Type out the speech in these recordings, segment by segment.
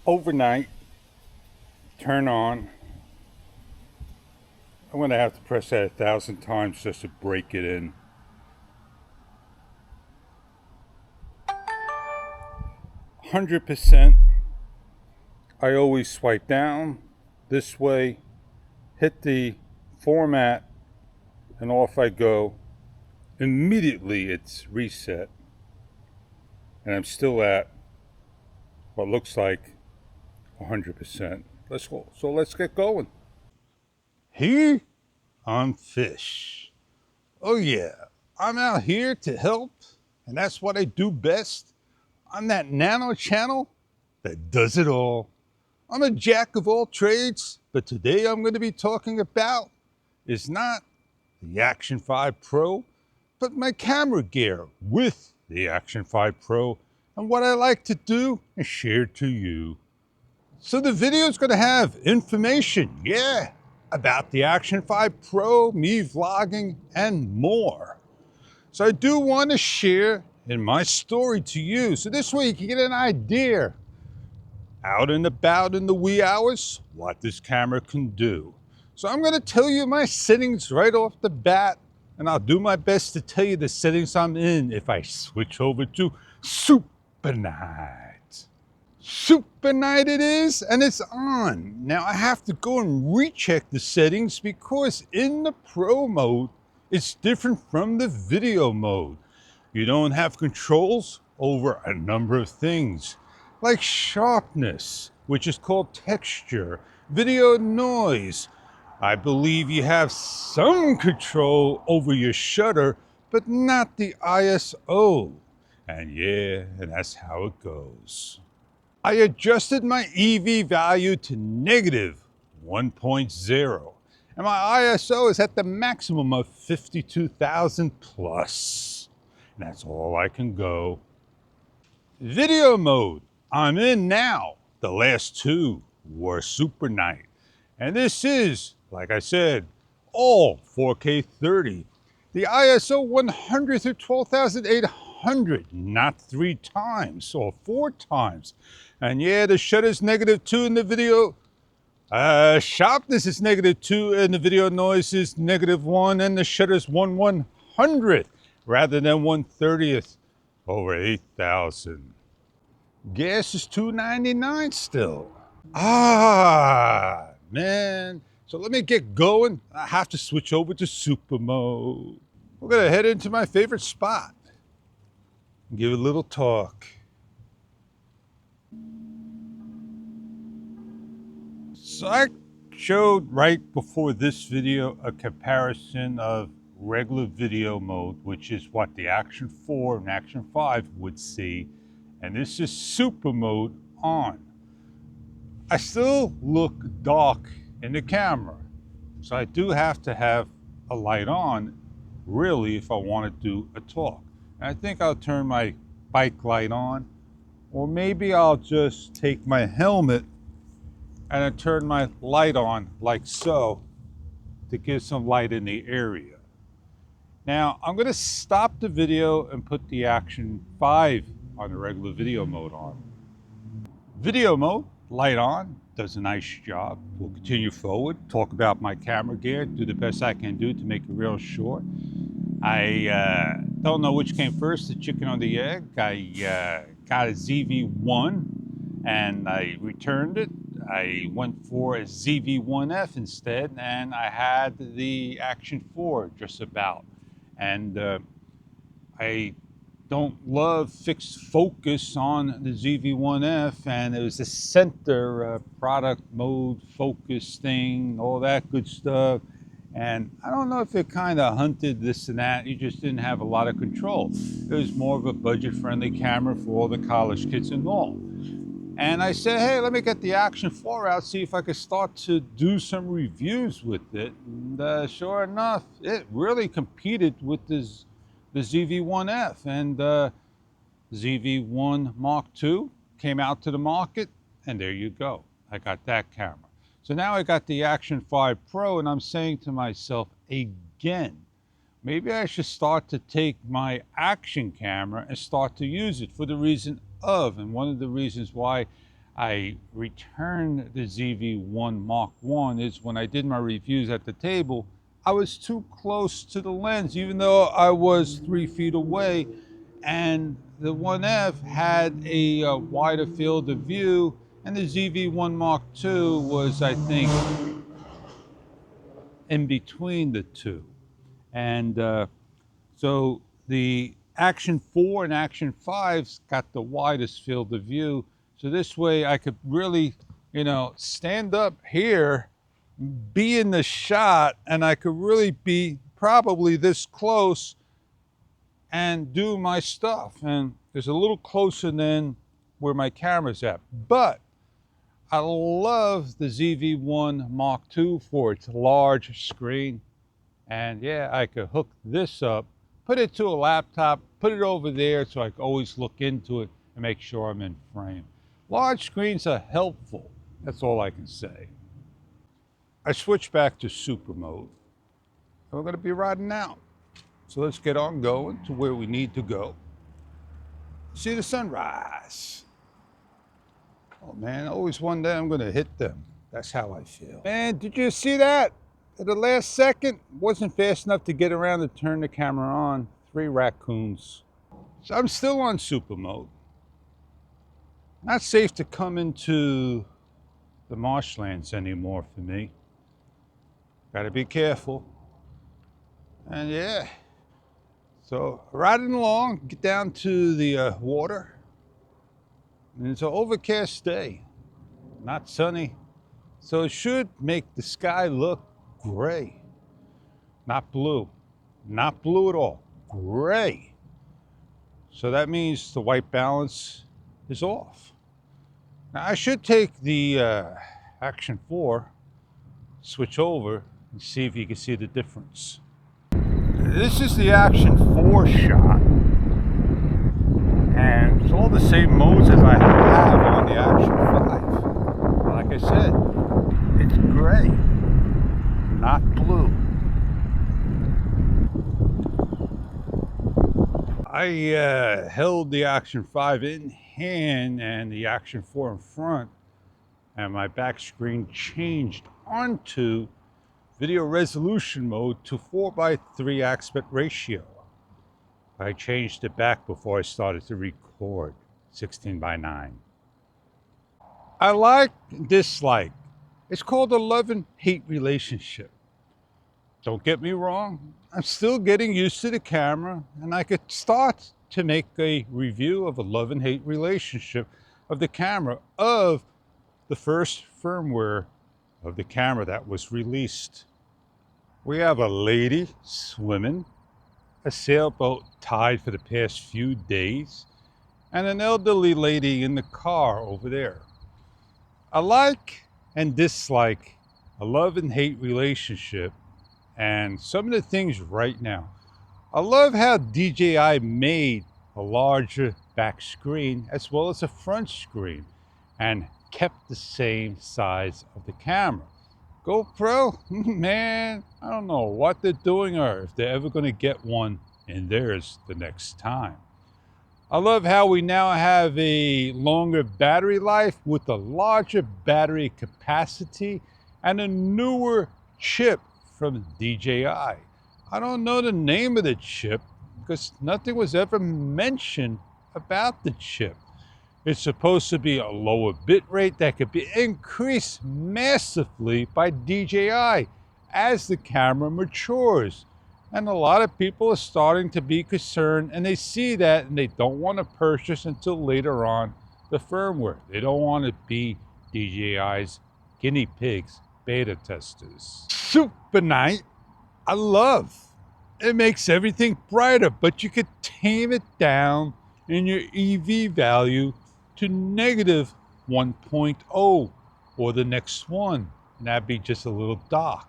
overnight, turn on. I'm going to have to press that 1,000 times just to break it in. %. I always swipe down this way, hit the format, and off I go. Immediately it's reset, and I'm still at what looks like 100%. Let's go. So let's get going. Here on Fish. Oh yeah, I'm out here to help, and that's what I do best. I'm that nano channel that does it all. I'm a jack of all trades, but today I'm going to be talking about is not the Action 5 Pro, but my camera gear with the Action 5 Pro and what I like to do and share to you. So the video is going to have information, yeah, about the Action 5 Pro, me vlogging, and more. So I do want to share in my story to you, so this way you can get an idea out and about in the wee hours what this camera can do. So I'm going to tell you my settings right off the bat, and I'll do my best to tell you the settings I'm in if I switch over to Super Night. Super Night it is, and it's on. Now I have to go and recheck the settings because in the Pro mode, it's different from the video mode. You don't have controls over a number of things, like sharpness, which is called texture, video noise. I believe you have some control over your shutter, but not the ISO. And yeah, and that's how it goes. I adjusted my EV value to -1.0, and my ISO is at the maximum of 52,000 plus. And that's all I can go. Video mode, I'm in now. The last two were Super Night. And this is, like I said, all 4K 30. The ISO 100 through 12,800, not 3 times or 4 times. And yeah, the shutter's -2 in the video. Sharpness is -2 and the video noise is -1, and the shutter's 1/100 rather than 1/30th over 8,000. Gas is $2.99 still. Man. So let me get going. I have to switch over to super mode. We're gonna head into my favorite spot and give a little talk. So I showed right before this video a comparison of regular video mode, which is what the Action 4 and Action 5 would see, and this is super mode on. I still look dark in the camera, so I do have to have a light on, really, if I want to do a talk. And I think I'll turn my bike light on, or maybe I'll just take my helmet and I turn my light on like so to give some light in the area. Now I'm going to stop the video and put the Action 5 on the regular video mode on. Video mode, light on, does a nice job. We'll continue forward, talk about my camera gear, do the best I can do to make it real short. I don't know which came first, the chicken or the egg. I got a ZV-1 and I returned it. I went for a ZV-1F instead, and I had the Action 4 just about. And I don't love fixed focus on the ZV-1F, and it was a center product mode focus thing, all that good stuff. And I don't know if it kind of hunted this and that. You just didn't have a lot of control. It was more of a budget-friendly camera for all the college kids and all. And I said, hey, let me get the Action 4 out, see if I could start to do some reviews with it. And sure enough, it really competed with the ZV-1F. And ZV-1 Mark II came out to the market, and there you go. I got that camera. So now I got the Action 5 Pro, and I'm saying to myself again, maybe I should start to take my action camera and start to use it for the reason of, and one of the reasons why I returned the ZV-1 Mark I is when I did my reviews at the table, I was too close to the lens, even though I was 3 feet away, and the 1F had a wider field of view, and the ZV-1 Mark II was, I think, in between the two. And so the Action 4 and Action 5's got the widest field of view. So this way I could really, stand up here, be in the shot, and I could really be probably this close and do my stuff. And it's a little closer than where my camera's at. But I love the ZV-1 Mark II for its large screen. And yeah, I could hook this up, put it to a laptop, put it over there so I can always look into it and make sure I'm in frame. Large screens are helpful. That's all I can say. I switched back to super mode. We're going to be riding out. So let's get on going to where we need to go. See the sunrise. Oh man, always one day I'm going to hit them. That's how I feel. Man, did you see that? At the last second, wasn't fast enough to get around to turn the camera on. 3 raccoons. So I'm still on super mode. Not safe to come into the marshlands anymore for me. Gotta be careful. And yeah, so riding along, get down to the water. And it's an overcast day, not sunny. So it should make the sky look gray, not blue. Not blue at all, gray. So that means the white balance is off. Now I should take the Action 4, switch over, and see if you can see the difference. This is the Action 4 shot. And it's all the same modes as I have on the Action 5. Like I said, it's gray, not blue. I held the Action 5 in hand and the Action 4 in front, and my back screen changed onto video resolution mode to 4:3 aspect ratio. I changed it back before I started to record 16:9. I like and dislike. It's called a love and hate relationship. Don't get me wrong, I'm still getting used to the camera, and I could start to make a review of a love and hate relationship of the camera, of the first firmware of the camera that was released. We have a lady swimming, a sailboat tied for the past few days, and an elderly lady in the car over there. I like and dislike a love and hate relationship and some of the things right now. I love how DJI made a larger back screen as well as a front screen and kept the same size of the camera. GoPro, man, I don't know what they're doing or if they're ever going to get one in theirs the next time. I love how we now have a longer battery life with a larger battery capacity and a newer chip from DJI. I don't know the name of the chip because nothing was ever mentioned about the chip. It's supposed to be a lower bit rate that could be increased massively by DJI as the camera matures. And a lot of people are starting to be concerned, and they see that and they don't want to purchase until later on the firmware. They don't want to be DJI's guinea pigs, beta testers. Super night, I love. It makes everything brighter, but you could tame it down in your EV value to -1.0 or the next one, and that'd be just a little dark.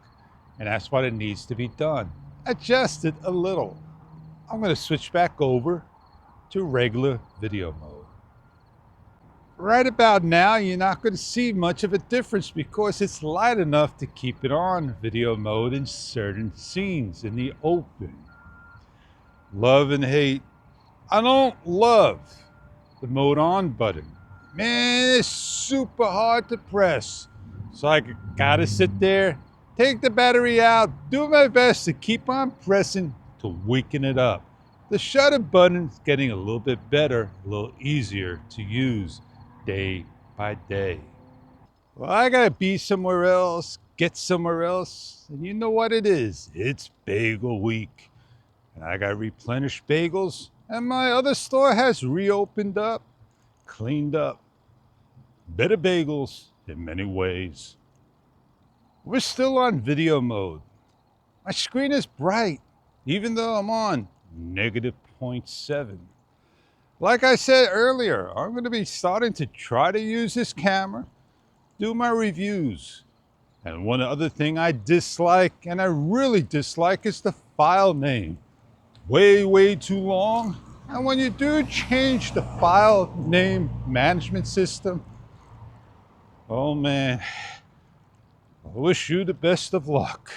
And that's what it needs to be done. Adjust it a little. I'm going to switch back over to regular video mode. Right about now, you're not going to see much of a difference because it's light enough to keep it on video mode in certain scenes in the open. Love and hate. I don't love the mode on button. Man, it's super hard to press. So I gotta sit there, take the battery out, do my best to keep on pressing to weaken it up. The shutter button is getting a little bit better, a little easier to use day by day. Well, I gotta be somewhere else, get somewhere else, and you know what it is. It's bagel week. And I gotta replenish bagels, and my other store has reopened up, cleaned up. Better bagels in many ways. We're still on video mode. My screen is bright, even though I'm on -0.7. Like I said earlier, I'm going to be starting to try to use this camera, do my reviews. And one other thing I dislike, and I really dislike, is the file name. Way too long. And when you do change the file name management system, oh man, I wish you the best of luck.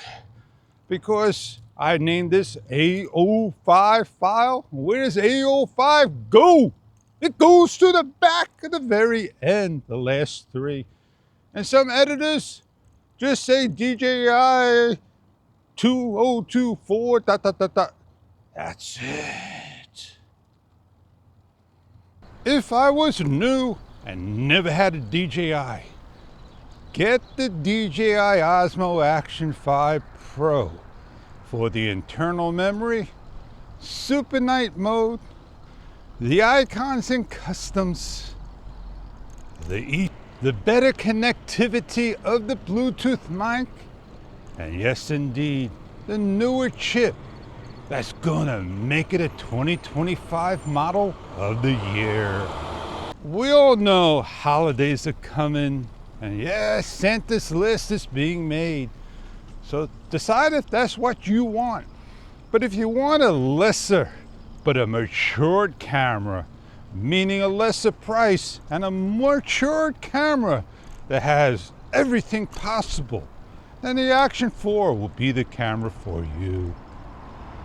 Because I named this A05 file. Where does A05 go? It goes to the back at the very end, the last three. And some editors just say DJI 2024 ... That's it. If I was new and never had a DJI, get the DJI Osmo Action 5 Pro for the internal memory, super night mode, the icons and customs, the better connectivity of the Bluetooth mic, and yes indeed, the newer chip that's gonna make it a 2025 model of the year. We all know holidays are coming, and yeah, Santa's list is being made. So decide if that's what you want. But if you want a lesser but a matured camera, meaning a lesser price and a matured camera that has everything possible, then the Action 4 will be the camera for you.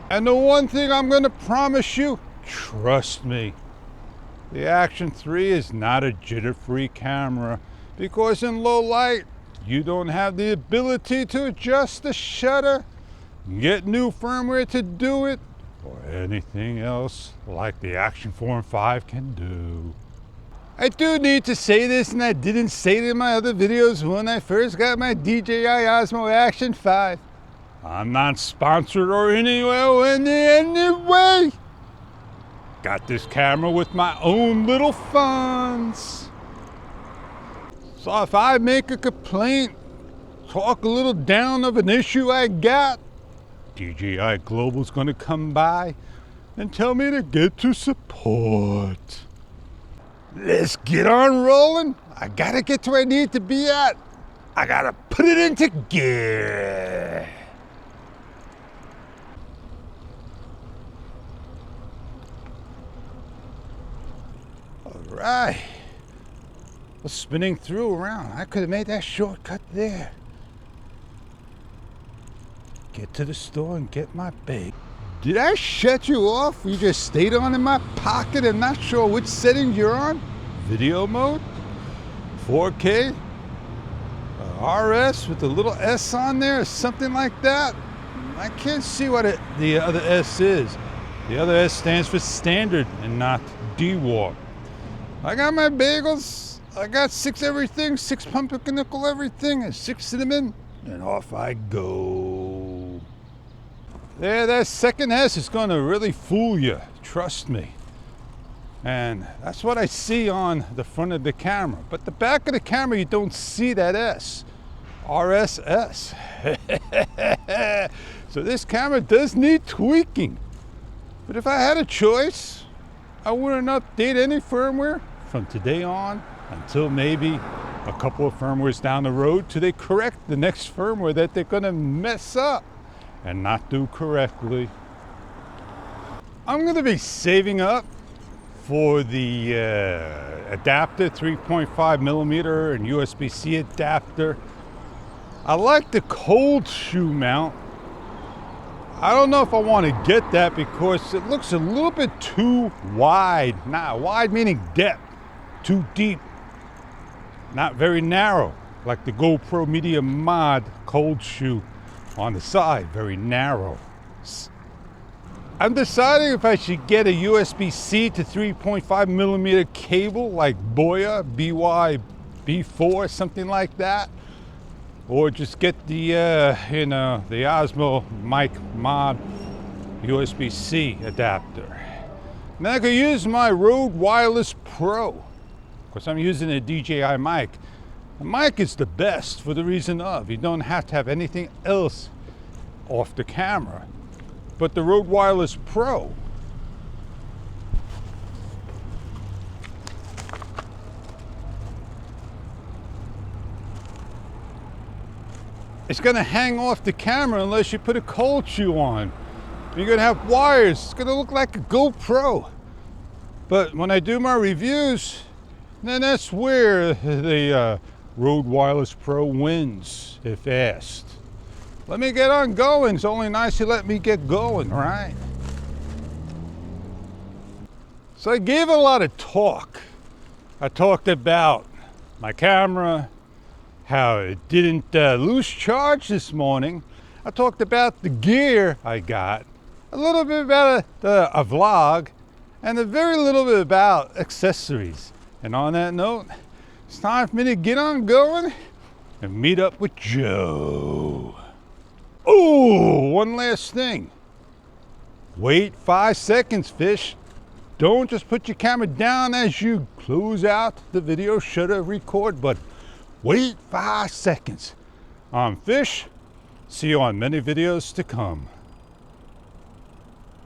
And the one thing I'm going to promise you, trust me, the Action 3 is not a jitter-free camera, because in low light, you don't have the ability to adjust the shutter, get new firmware to do it, or anything else like the Action 4 and 5 can do. I do need to say this, and I didn't say it in my other videos when I first got my DJI Osmo Action 5. I'm not sponsored or anywhere in any way. Got this camera with my own little funds. So if I make a complaint, talk a little down of an issue I got, DJI Global's gonna come by and tell me to get to support. Let's get on rolling. I gotta get to where I need to be at. I gotta put it into gear. All right. Well, spinning through around. I could have made that shortcut there. Get to the store and get my bag. Did I shut you off? You just stayed on in my pocket and not sure which settings you're on? Video mode? 4K? RS with the little S on there or something like that? I can't see what the other S is. The other S stands for standard and not D-Warp. I got my bagels. I got 6 everything, 6 pumpernickel everything, and 6 cinnamon, and off I go. There, that second S is going to really fool you, trust me. And that's what I see on the front of the camera. But the back of the camera, you don't see that S. RSS. So this camera does need tweaking. But if I had a choice, I wouldn't update any firmware from today on until maybe a couple of firmwares down the road till they correct the next firmware that they're going to mess up and not do correctly. I'm going to be saving up for the adapter, 3.5 millimeter and USB-C adapter. I like the cold shoe mount. I don't know if I want to get that because it looks a little bit too wide. Wide meaning depth, too deep. not very narrow, like the GoPro Media Mod cold shoe on the side, very narrow. I'm deciding if I should get a USB-C to 3.5 millimeter cable like Boya BY-B4, something like that, or just get the the Osmo Mic Mod USB-C adapter. And then I could use my Rode Wireless Pro, because I'm using a DJI mic. The mic is the best for the reason of you don't have to have anything else off the camera. But the Rode Wireless Pro, it's going to hang off the camera unless you put a cold shoe on. You're going to have wires. It's going to look like a GoPro. But when I do my reviews, then that's where the Rode Wireless Pro wins, if asked. Let me get on going. It's only nice you let me get going, right? So I gave a lot of talk. I talked about my camera, how it didn't lose charge this morning. I talked about the gear I got, a little bit about a vlog, and a very little bit about accessories. And on that note, it's time for me to get on going and meet up with Joe. Oh, one last thing. Wait 5 seconds, fish. Don't just put your camera down as you close out the video shutter record, but wait 5 seconds. I'm Fish. See you on many videos to come.